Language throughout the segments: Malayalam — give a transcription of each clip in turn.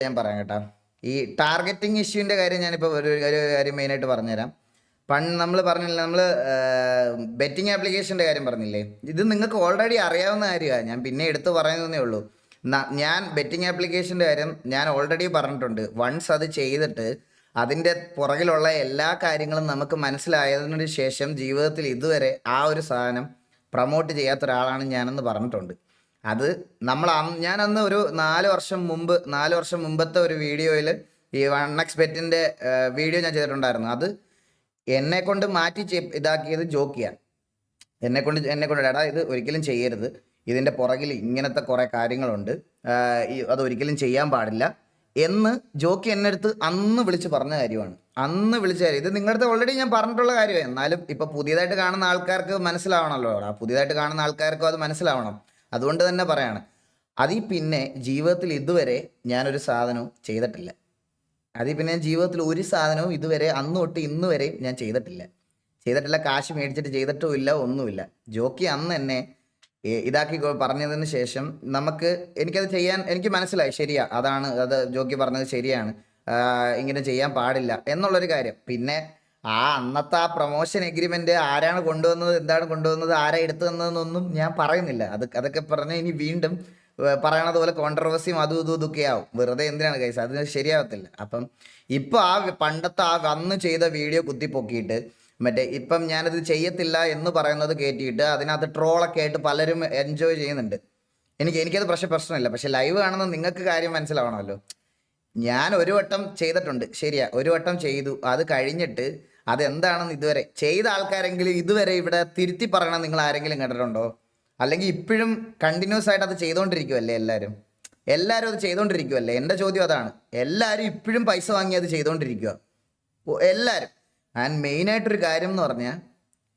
ഞാൻ പറയാം കേട്ടോ. ഈ ടാർഗറ്റിംഗ് ഇഷ്യൂവിൻ്റെ കാര്യം ഞാനിപ്പോൾ ഒരു കാര്യം മെയിനായിട്ട് പറഞ്ഞുതരാം. നമ്മൾ പറഞ്ഞില്ല, നമ്മൾ ബെറ്റിംഗ് ആപ്ലിക്കേഷൻ്റെ കാര്യം പറഞ്ഞില്ലേ, ഇത് നിങ്ങൾക്ക് ഓൾറെഡി അറിയാവുന്ന കാര്യമാണ്. ഞാൻ പിന്നെ എടുത്ത് പറയുന്നതേ ഉള്ളൂ. ഞാൻ ബെറ്റിംഗ് ആപ്ലിക്കേഷൻ്റെ കാര്യം ഞാൻ ഓൾറെഡി പറഞ്ഞിട്ടുണ്ട്. വൺസ് അത് ചെയ്തിട്ട് അതിൻ്റെ പുറകിലുള്ള എല്ലാ കാര്യങ്ങളും നമുക്ക് മനസ്സിലായതിനു ശേഷം ജീവിതത്തിൽ ഇതുവരെ ആ ഒരു സാധനം പ്രൊമോട്ട് ചെയ്യാത്ത ഒരാളാണ് ഞാനെന്ന് പറഞ്ഞിട്ടുണ്ട്. അത് ഞാൻ അന്ന് ഒരു 4 വർഷം മുമ്പത്തെ ഒരു വീഡിയോയിൽ ഈ 1xBet-ന്റെ വീഡിയോ ഞാൻ ചെയ്തിട്ടുണ്ടായിരുന്നു. അത് എന്നെ കൊണ്ട് മാറ്റി ഇതാക്കിയത് ജോക്കിയാണ്. എന്നെ കൊണ്ട് എടാ ഇത് ഒരിക്കലും ചെയ്യരുത്, ഇതിൻ്റെ പുറകിൽ ഇങ്ങനത്തെ കുറേ കാര്യങ്ങളുണ്ട്, അതൊരിക്കലും ചെയ്യാൻ പാടില്ല എന്ന് ജോക്കി എന്നെ അടുത്ത് അന്ന് വിളിച്ച് പറഞ്ഞ കാര്യമാണ്. അന്ന് വിളിച്ച കാര്യം ഇത് നിങ്ങളുടെ അടുത്ത് ഓൾറെഡി ഞാൻ പറഞ്ഞിട്ടുള്ള കാര്യമാണ്. എന്നാലും ഇപ്പോൾ പുതിയതായിട്ട് കാണുന്ന ആൾക്കാർക്ക് മനസ്സിലാവണമല്ലോ. പുതിയതായിട്ട് കാണുന്ന ആൾക്കാർക്കും അത് മനസ്സിലാവണം. അതുകൊണ്ട് തന്നെ പറയാണ്, പിന്നെ ജീവിതത്തിൽ ഇതുവരെ ഞാനൊരു സാധനവും ചെയ്തിട്ടില്ല. പിന്നെ ജീവിതത്തിൽ ഒരു സാധനവും ഇതുവരെ അന്ന് തൊട്ട് ഇന്ന് വരെയും ഞാൻ ചെയ്തിട്ടില്ല. കാശ് മേടിച്ചിട്ട് ചെയ്തിട്ടും ഇല്ല, ഒന്നുമില്ല. ജോക്കി അന്ന് എന്നെ ഇതാക്കി പറഞ്ഞതിന് ശേഷം എനിക്കത് ചെയ്യാൻ എനിക്ക് മനസ്സിലായി. ശരിയാ, അത് ജോക്കി പറഞ്ഞത് ശരിയാണ്, ഇങ്ങനെ ചെയ്യാൻ പാടില്ല എന്നുള്ളൊരു കാര്യം. പിന്നെ അന്നത്തെ ആ പ്രൊമോഷൻ എഗ്രിമെന്റ് ആരാണ് കൊണ്ടുവന്നത്, എന്താണ് കൊണ്ടുവന്നത്, ആരാ എടുത്തു തന്നതെന്നൊന്നും ഞാൻ പറയുന്നില്ല. അതൊക്കെ പറഞ്ഞ് ഇനി വീണ്ടും പറയണത് പോലെ കോൺട്രവേഴ്സിയും അതും ഇതൊക്കെ ആവും. വെറുതെ എന്തിനാണ് കൈസ്, അത് ശരിയാവത്തില്ല. അപ്പം ഇപ്പൊ പണ്ടത്തെ അന്ന് ചെയ്ത വീഡിയോ കുത്തിപ്പൊക്കിയിട്ട് ഇപ്പം ഞാനത് ചെയ്യത്തില്ല എന്ന് പറയുന്നത് കയറ്റിയിട്ട് അതിനകത്ത് ട്രോളൊക്കെ ആയിട്ട് പലരും എൻജോയ് ചെയ്യുന്നുണ്ട്. എനിക്കത് പ്രശ്നമില്ല. പക്ഷെ ലൈവ് കാണുന്ന നിങ്ങൾക്ക് കാര്യം മനസ്സിലാവണമല്ലോ. ഞാൻ ഒരു വട്ടം ചെയ്തിട്ടുണ്ട്, ശരിയാ, ഒരു വട്ടം ചെയ്തു. അത് കഴിഞ്ഞിട്ട് അതെന്താണെന്ന് ഇതുവരെ ചെയ്ത ആൾക്കാരെങ്കിലും ഇതുവരെ ഇവിടെ തിരുത്തി പറയണം നിങ്ങൾ ആരെങ്കിലും കണ്ടിട്ടുണ്ടോ? അല്ലെങ്കിൽ ഇപ്പോഴും കണ്ടിന്യൂസ് ആയിട്ട് അത് ചെയ്തുകൊണ്ടിരിക്കുമല്ലേ എല്ലാവരും അത് ചെയ്തുകൊണ്ടിരിക്കുമല്ലേ? എൻ്റെ ചോദ്യം അതാണ്. എല്ലാവരും ഇപ്പോഴും പൈസ വാങ്ങി അത് ചെയ്തുകൊണ്ടിരിക്കുക എല്ലാവരും. ആൻഡ് മെയിനായിട്ടൊരു കാര്യം എന്ന് പറഞ്ഞാൽ,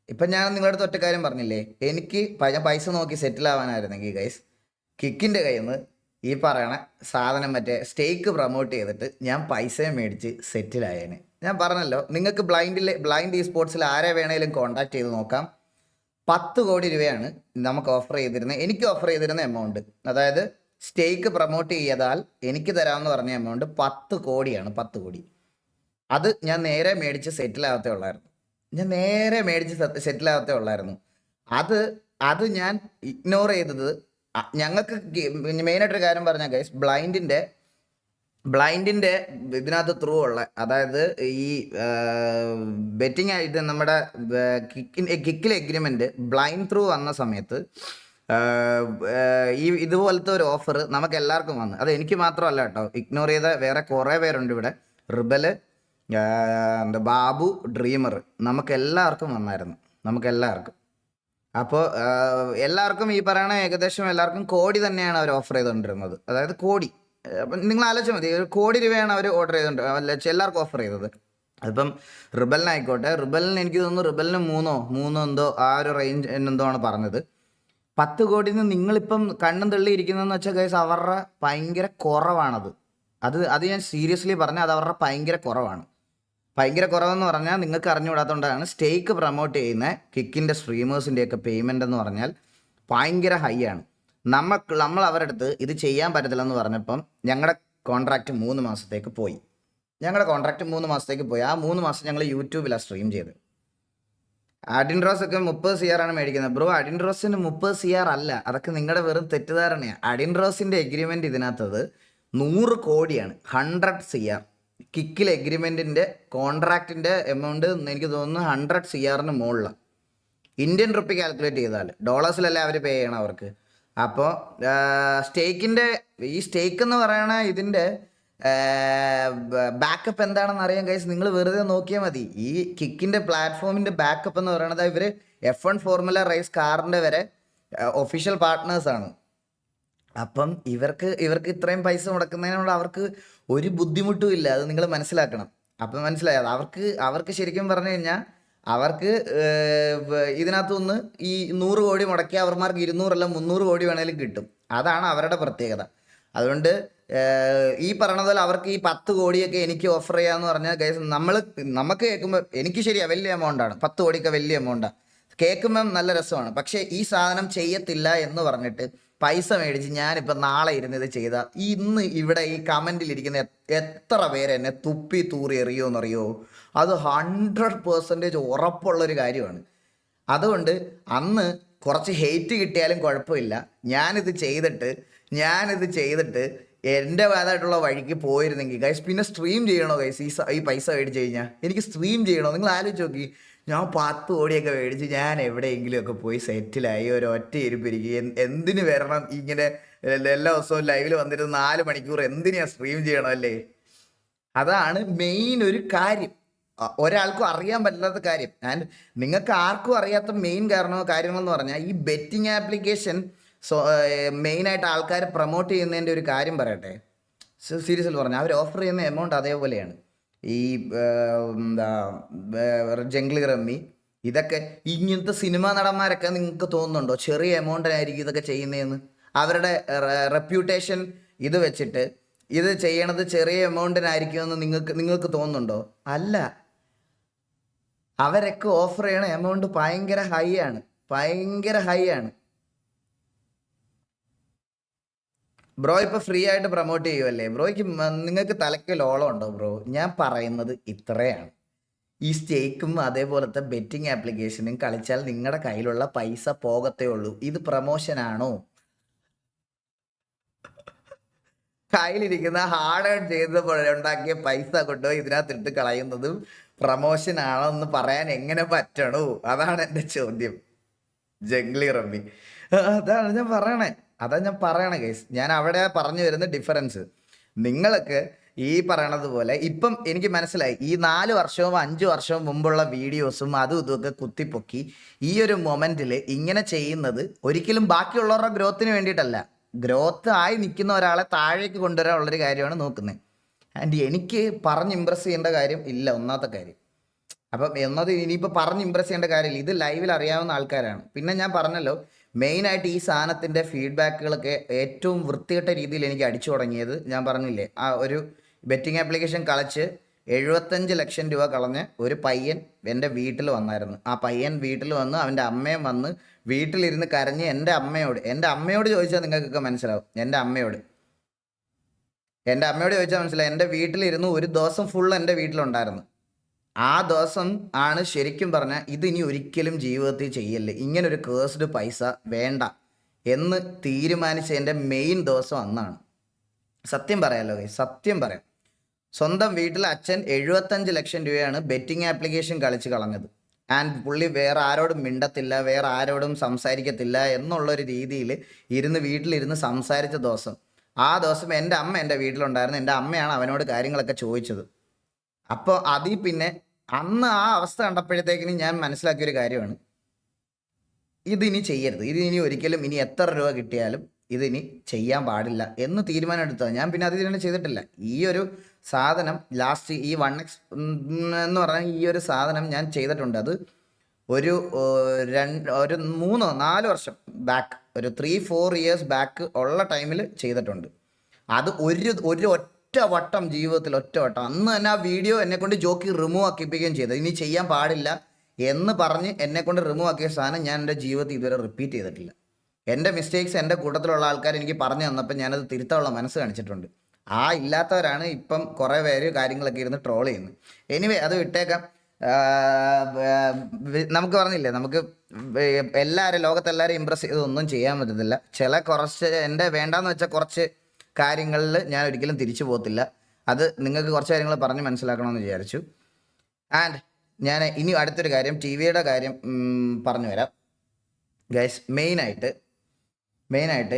ഇപ്പം ഞാൻ നിങ്ങളുടെ അടുത്ത് ഒറ്റ കാര്യം പറഞ്ഞില്ലേ, ഞാൻ പൈസ നോക്കി സെറ്റിൽ ആവാനായിരുന്നെങ്കിൽ ഗൈസ്, കിക്കിൻ്റെ കയ്യിൽ നിന്ന് ഈ പറയണ സാധനം സ്റ്റേക്ക് പ്രൊമോട്ട് ചെയ്തിട്ട് ഞാൻ പൈസയും മേടിച്ച് സെറ്റിലായേനെ. ഞാൻ പറഞ്ഞല്ലോ, നിങ്ങൾക്ക് ബ്ലൈൻഡ് ഈ സ്പോർട്സിൽ ആരെ വേണേലും കോൺടാക്ട് ചെയ്ത് നോക്കാം. 10 കോടി രൂപയാണ് നമുക്ക് ഓഫർ ചെയ്തിരുന്നത്, എനിക്ക് ഓഫർ ചെയ്തിരുന്ന എമൗണ്ട്. അതായത് സ്റ്റേക്ക് പ്രൊമോട്ട് ചെയ്താൽ എനിക്ക് തരാമെന്ന് പറഞ്ഞ എമൗണ്ട് 10 കോടിയാണ്. 10 കോടി അത് ഞാൻ നേരെ മേടിച്ച് സെറ്റിലാകത്തേ ഉള്ളായിരുന്നു. അത് ഞാൻ ഇഗ്നോർ ചെയ്തത്. ഞങ്ങൾക്ക് മെയിനായിട്ടൊരു കാര്യം പറഞ്ഞാൽ ഗൈസ്, ബ്ലൈൻഡിൻ്റെ ഇതിനകത്ത് ത്രൂ ഉള്ള, അതായത് ഈ ബെറ്റിംഗ് ഇത് നമ്മുടെ കിക്കിലെ എഗ്രിമെൻറ്റ് ബ്ലൈൻഡ് ത്രൂ വന്ന സമയത്ത് ഇതുപോലത്തെ ഒരു ഓഫർ നമുക്ക് എല്ലാവർക്കും വന്നു. അത് എനിക്ക് മാത്രമല്ല കേട്ടോ, ഇഗ്നോർ ചെയ്ത വേറെ കുറേ പേരുണ്ട് ഇവിടെ. റിബല്, ബാബു, ഡ്രീമർ, നമുക്കെല്ലാവർക്കും വന്നായിരുന്നു. അപ്പോൾ എല്ലാവർക്കും ഈ പറയണ ഏകദേശം എല്ലാവർക്കും കോടി തന്നെയാണ് അവർ ഓഫർ ചെയ്തുകൊണ്ടിരുന്നത്. അതായത് കോടി, അപ്പം നിങ്ങൾ ആലോചിച്ചാൽ മതി, 1 കോടി രൂപയാണ് അവർ ഓർഡർ ചെയ്തുകൊണ്ട് എല്ലാവർക്കും ഓഫർ ചെയ്തത്. അതിപ്പം റിബലിനായിക്കോട്ടെ, എനിക്ക് തോന്നുന്നു റിബലിന് മൂന്നോ എന്തോ ആ ഒരു റേഞ്ച് എന്തോ ആണ് പറഞ്ഞത്. 10 കോടിയിൽ നിന്ന് നിങ്ങളിപ്പം കണ്ണും തള്ളിയിരിക്കുന്നതെന്ന് വെച്ചാൽ ഗൈസ് അവരുടെ ഭയങ്കര കുറവാണത്. അത് ഞാൻ സീരിയസ്ലി പറഞ്ഞാൽ അത് അവരുടെ ഭയങ്കര കുറവാണ്. ഭയങ്കര കുറവെന്ന് പറഞ്ഞാൽ നിങ്ങൾക്ക് അറിഞ്ഞുകൂടാത്തതുകൊണ്ടാണ്. സ്റ്റേക്ക് പ്രൊമോട്ട് ചെയ്യുന്ന കിക്കിൻ്റെ സ്ട്രീമേഴ്സിൻ്റെയൊക്കെ പേയ്മെൻ്റ് എന്ന് പറഞ്ഞാൽ ഭയങ്കര ഹൈ ആണ്. നമ്മൾ അവരുടെ അടുത്ത് ഇത് ചെയ്യാൻ പറ്റത്തില്ലെന്ന് പറഞ്ഞപ്പം ഞങ്ങളുടെ കോൺട്രാക്റ്റ് 3 മാസത്തേക്ക് പോയി. ആ 3 മാസം ഞങ്ങൾ യൂട്യൂബിലാണ് സ്ട്രീം ചെയ്ത്. അഡിൻറോസ് ഒക്കെ 30 CR ആണ് മേടിക്കുന്നത്. ബ്രോ, അഡിൻറോസിന് 30 CR അല്ല, അതൊക്കെ നിങ്ങളുടെ വെറും തെറ്റിദ്ധാരണയാണ്. അഡിൻറോസിൻ്റെ എഗ്രിമെൻ്റ് ഇതിനകത്തത് 100 കോടിയാണ്, 100 CR. കിക്കിൽ എഗ്രിമെൻറ്റിൻ്റെ കോൺട്രാക്റ്റിൻ്റെ എമൗണ്ട് എനിക്ക് തോന്നുന്നു 100 CR-ന് മുകളിലാണ്. ഇന്ത്യൻ റുപ്പി കാൽക്കുലേറ്റ് ചെയ്താൽ, ഡോളേഴ്സിലല്ലേ അവർ പേ ചെയ്യണം അവർക്ക്. അപ്പോൾ ഈ സ്റ്റേക്ക് എന്ന് പറയണ ഇതിൻ്റെ ബാക്കപ്പ് എന്താണെന്ന് അറിയാൻ ഗൈസ് നിങ്ങൾ വെറുതെ നോക്കിയാൽ മതി. ഈ കിക്കിൻ്റെ പ്ലാറ്റ്ഫോമിൻ്റെ ബാക്കപ്പ് എന്ന് പറയുന്നത് ഇവർ F1 ഫോർമുല റേസ് കാറിൻ്റെ വരെ ഒഫീഷ്യൽ പാർട്ട്നേഴ്സാണ്. അപ്പം ഇവർക്ക് ഇത്രയും പൈസ മുടക്കുന്നതിനോട് അവർക്ക് ഒരു ബുദ്ധിമുട്ടും ഇല്ല. അത് നിങ്ങൾ മനസ്സിലാക്കണം. അപ്പം മനസ്സിലായത് അവർക്ക് ശരിക്കും പറഞ്ഞു കഴിഞ്ഞാൽ അവർക്ക് ഇതിനകത്തുനിന്ന് ഈ 100 കോടി മുടക്കി അവന്മാർക്ക് 200 അല്ല 300 കോടി വേണേലും കിട്ടും. അതാണ് അവരുടെ പ്രത്യേകത. അതുകൊണ്ട് ഈ പറഞ്ഞ പോലെ അവർക്ക് ഈ 10 കോടിയൊക്കെ എനിക്ക് ഓഫർ ചെയ്യാന്ന് പറഞ്ഞാൽ ഗൈസ് നമുക്ക് കേൾക്കുമ്പോൾ എനിക്ക് ശരിയാ വലിയ എമൗണ്ടാണ്, 10 കോടിയൊക്കെ വലിയ എമൗണ്ടാണ്, കേൾക്കുമ്പം നല്ല രസമാണ്. പക്ഷേ ഈ സാധനം ചെയ്യത്തില്ല എന്ന് പറഞ്ഞിട്ട് പൈസ മേടിച്ച് ഞാനിപ്പോൾ നാളെ ഇരുന്ന് ഇത് ചെയ്ത ഇന്ന് ഇവിടെ ഈ കമൻറ്റിലിരിക്കുന്ന എത്ര പേര് എന്നെ തുപ്പി തൂറി എറിയുമെന്നറിയോ? അത് 100% ഉറപ്പുള്ളൊരു കാര്യമാണ്. അതുകൊണ്ട് അന്ന് കുറച്ച് ഹെയ്റ്റ് കിട്ടിയാലും കുഴപ്പമില്ല. ഞാനിത് ചെയ്തിട്ട് എൻ്റെതായിട്ടുള്ള വഴിക്ക് പോയിരുന്നെങ്കിൽ ഗൈസ് പിന്നെ സ്ട്രീം ചെയ്യണോ ഗൈസ്? ഈ പൈസ മേടിച്ച് കഴിഞ്ഞാൽ എനിക്ക് സ്ട്രീം ചെയ്യണോ? നിങ്ങൾ ആലോചിച്ച് നോക്കി. ഞാൻ 10 കോടിയൊക്കെ മേടിച്ച് ഞാൻ എവിടെയെങ്കിലുമൊക്കെ പോയി സെറ്റിലായി ഒരു ഒറ്റ ഇരിപ്പിരിക്കും. എന്തിന് വരണം ഇങ്ങനെ എല്ലാ ദിവസവും ലൈവിൽ വന്നിരുന്ന് 4 മണിക്കൂർ എന്തിനാ സ്ട്രീം ചെയ്യണം അല്ലേ? അതാണ് മെയിൻ ഒരു കാര്യം. ഒരാൾക്കും അറിയാൻ പറ്റാത്ത കാര്യം. ആൻഡ് നിങ്ങൾക്ക് ആർക്കും അറിയാത്ത മെയിൻ കാര്യങ്ങളെന്ന് പറഞ്ഞാൽ ഈ ബെറ്റിംഗ് ആപ്ലിക്കേഷൻ മെയിനായിട്ട് ആൾക്കാർ പ്രൊമോട്ട് ചെയ്യുന്നതിൻ്റെ ഒരു കാര്യം പറയട്ടെ. സീരിയസ്ലി പറഞ്ഞാൽ അവർ ഓഫർ ചെയ്യുന്ന എമൗണ്ട് അതേപോലെയാണ്. ഈ എന്താ ജംഗ്ലി റമ്മി ഇതൊക്കെ ഇങ്ങനത്തെ സിനിമാ നടന്മാരൊക്കെ നിങ്ങൾക്ക് തോന്നുന്നുണ്ടോ ചെറിയ എമൗണ്ടിനായിരിക്കും ഇതൊക്കെ ചെയ്യുന്നതെന്ന്? അവരുടെ റെപ്യൂട്ടേഷൻ ഇത് വെച്ചിട്ട് ഇത് ചെയ്യണത് ചെറിയ എമൗണ്ടിനായിരിക്കുമെന്ന് നിങ്ങൾക്ക് തോന്നുന്നുണ്ടോ? അല്ല, അവരൊക്കെ ഓഫർ ചെയ്യണ എമൗണ്ട് ഭയങ്കര ഹൈ ആണ്. ബ്രോ ഇപ്പൊ ഫ്രീ ആയിട്ട് പ്രൊമോട്ട് ചെയ്യുമല്ലേ? ബ്രോയ്ക്ക് നിങ്ങൾക്ക് തലയ്ക്ക് ലോളം ഉണ്ടോ ബ്രോ? ഞാൻ പറയുന്നത് ഇത്രയാണ്. ഈ സ്റ്റേക്കും അതേപോലത്തെ ബെറ്റിംഗ് ആപ്ലിക്കേഷനും കളിച്ചാൽ നിങ്ങളുടെ കയ്യിലുള്ള പൈസ പോകത്തേ ഉള്ളൂ. ഇത് പ്രൊമോഷനാണോ? കയ്യിലിരിക്കുന്ന ഹാർഡ് ഏൺ ചെയ്ത് ഉണ്ടാക്കിയ പൈസ കൊണ്ടുപോയി ഇതിനകത്തിട്ട് കളയുന്നതും പ്രൊമോഷൻ ആണോ എന്ന് പറയാൻ എങ്ങനെ പറ്റണു? അതാണ് എൻ്റെ ചോദ്യം. ജംഗ്ലി റമ്മി അതാണ് ഞാൻ പറയണേ ഗൈസ്. ഞാൻ അവിടെ പറഞ്ഞു വരുന്ന ഡിഫറൻസ്. നിങ്ങൾക്ക് ഈ പറയണത് പോലെ ഇപ്പം എനിക്ക് മനസ്സിലായി. ഈ 4 വർഷവും 5 വർഷവും മുമ്പുള്ള വീഡിയോസും അതും ഇതുമൊക്കെ കുത്തിപ്പൊക്കി ഈ ഒരു മൊമെന്റിൽ ഇങ്ങനെ ചെയ്യുന്നത് ഒരിക്കലും ബാക്കിയുള്ളവരുടെ ഗ്രോത്തിന് വേണ്ടിയിട്ടല്ല. ഗ്രോത്ത് ആയി നിൽക്കുന്ന ഒരാളെ താഴേക്ക് കൊണ്ടുവരാനുള്ളൊരു കാര്യമാണ് നോക്കുന്നത്. ആൻഡ് എനിക്ക് പറഞ്ഞ് ഇമ്പ്രസ് ചെയ്യേണ്ട കാര്യം ഇല്ല, ഒന്നാമത്തെ കാര്യം. അപ്പം ഇനിയിപ്പോൾ പറഞ്ഞ് ഇമ്പ്രസ് ചെയ്യേണ്ട കാര്യമില്ല. ഇത് ലൈവിൽ അറിയാവുന്ന ആൾക്കാരാണ്. പിന്നെ ഞാൻ പറഞ്ഞല്ലോ, മെയിനായിട്ട് ഈ സാധനത്തിൻ്റെ ഫീഡ്ബാക്കുകളൊക്കെ ഏറ്റവും വൃത്തികെട്ട രീതിയിൽ എനിക്ക് അടിച്ചു തുടങ്ങിയത് ഞാൻ പറഞ്ഞില്ലേ, ആ ഒരു ബെറ്റിംഗ് ആപ്ലിക്കേഷൻ കളിച്ച് 75 ലക്ഷം രൂപ കളഞ്ഞ് ഒരു പയ്യൻ എൻ്റെ വീട്ടിൽ വന്നായിരുന്നു. ആ പയ്യൻ വീട്ടിൽ വന്ന് അവൻ്റെ അമ്മയും വന്ന് വീട്ടിലിരുന്ന് കരഞ്ഞ് എൻ്റെ അമ്മയോട് ചോദിച്ചാൽ നിങ്ങൾക്കൊക്കെ മനസ്സിലാവും. എൻ്റെ അമ്മയോട് ചോദിച്ചാൽ മനസ്സിലാവും. എൻ്റെ വീട്ടിലിരുന്ന് ഒരു ദിവസം ഫുൾ എൻ്റെ വീട്ടിലുണ്ടായിരുന്നു. ആ ദിവസം ആണ് ശരിക്കും പറഞ്ഞാൽ ഇതിനി ഒരിക്കലും ജീവിതത്തിൽ ചെയ്യല്ലേ, ഇങ്ങനൊരു കേഴ്സ്ഡ് പൈസ വേണ്ട എന്ന് തീരുമാനിച്ച എൻ്റെ മെയിൻ ദിവസം അന്നാണ്. സത്യം പറയാമല്ലോ, സത്യം പറയാം. സ്വന്തം വീട്ടിൽ അച്ഛൻ 75 ലക്ഷം രൂപയാണ് ബെറ്റിംഗ് ആപ്ലിക്കേഷൻ കളിച്ച് കളഞ്ഞത്. ആൻഡ് പുള്ളി വേറെ ആരോടും മിണ്ടത്തില്ല, വേറെ ആരോടും സംസാരിക്കത്തില്ല എന്നുള്ളൊരു രീതിയിൽ വീട്ടിലിരുന്ന് സംസാരിച്ച ദിവസം. ആ ദിവസം എൻ്റെ അമ്മ എൻ്റെ വീട്ടിലുണ്ടായിരുന്നു. എൻ്റെ അമ്മയാണ് അവനോട് കാര്യങ്ങളൊക്കെ ചോദിച്ചത്. അപ്പോൾ അതിൽ പിന്നെ അന്ന് ആ അവസ്ഥ കണ്ടപ്പോഴത്തേക്കിനും ഞാൻ മനസ്സിലാക്കിയൊരു കാര്യമാണ്, ഇതിനി ചെയ്യരുത്. ഇതിനി ഒരിക്കലും ഇനി എത്ര രൂപ കിട്ടിയാലും ഇതിനി ചെയ്യാൻ പാടില്ല എന്ന് തീരുമാനം എടുത്തത്. ഞാൻ പിന്നെ അത് തന്നെ ചെയ്തിട്ടില്ല. ഈ ഒരു സാധനം ലാസ്റ്റ് ഈ 1x എന്ന് പറഞ്ഞാൽ ഈ ഒരു സാധനം ഞാൻ ചെയ്തിട്ടുണ്ട്. അത് ഒരു 3-4 വർഷം ബാക്ക്, ഒരു 3-4 ഇയേഴ്സ് ബാക്ക് ഉള്ള ടൈമിൽ ചെയ്തിട്ടുണ്ട്. അത് ഒരു ഒറ്റ വട്ടം ജീവിതത്തിൽ അന്ന് തന്നെ ആ വീഡിയോ എന്നെക്കൊണ്ട് ജോക്കി റിമൂവ് ആക്കിപ്പിക്കുകയും ചെയ്തത്. ഇനി ചെയ്യാൻ പാടില്ല എന്ന് പറഞ്ഞ് എന്നെക്കൊണ്ട് റിമൂവ് ആക്കിയ സാധനം ഞാൻ എൻ്റെ ജീവിതത്തിൽ ഇതുവരെ റിപ്പീറ്റ് ചെയ്തിട്ടില്ല. എൻ്റെ മിസ്റ്റേക്സ് എൻ്റെ കൂട്ടത്തിലുള്ള ആൾക്കാർ എനിക്ക് പറഞ്ഞു തന്നപ്പോൾ ഞാനത് തിരുത്താനുള്ള മനസ്സ് കാണിച്ചിട്ടുണ്ട്. ആ ഇല്ലാത്തവരാണ് ഇപ്പം കുറേ പേര് കാര്യങ്ങളൊക്കെ ഇരുന്ന് ട്രോൾ ചെയ്യുന്നത്. എനിവേ അത് വിട്ടേക്കാം. നമുക്ക് പറഞ്ഞില്ലേ, നമുക്ക് ലോകത്തെല്ലാവരും ഇമ്പ്രസ് ചെയ്തൊന്നും ചെയ്യാൻ പറ്റത്തില്ല. കുറച്ച് എൻ്റെ വേണ്ടാന്ന് വെച്ച കുറച്ച് കാര്യങ്ങളിൽ ഞാൻ ഒരിക്കലും തിരിച്ചു പോകത്തില്ല. അത് നിങ്ങൾക്ക് കുറച്ച് കാര്യങ്ങൾ പറഞ്ഞ് മനസ്സിലാക്കണമെന്ന് വിചാരിച്ചു. ആൻഡ് ഞാൻ ഇനി അടുത്തൊരു കാര്യം, ടി വിയുടെ കാര്യം പറഞ്ഞു വരാം ഗൈസ്. മെയിനായിട്ട്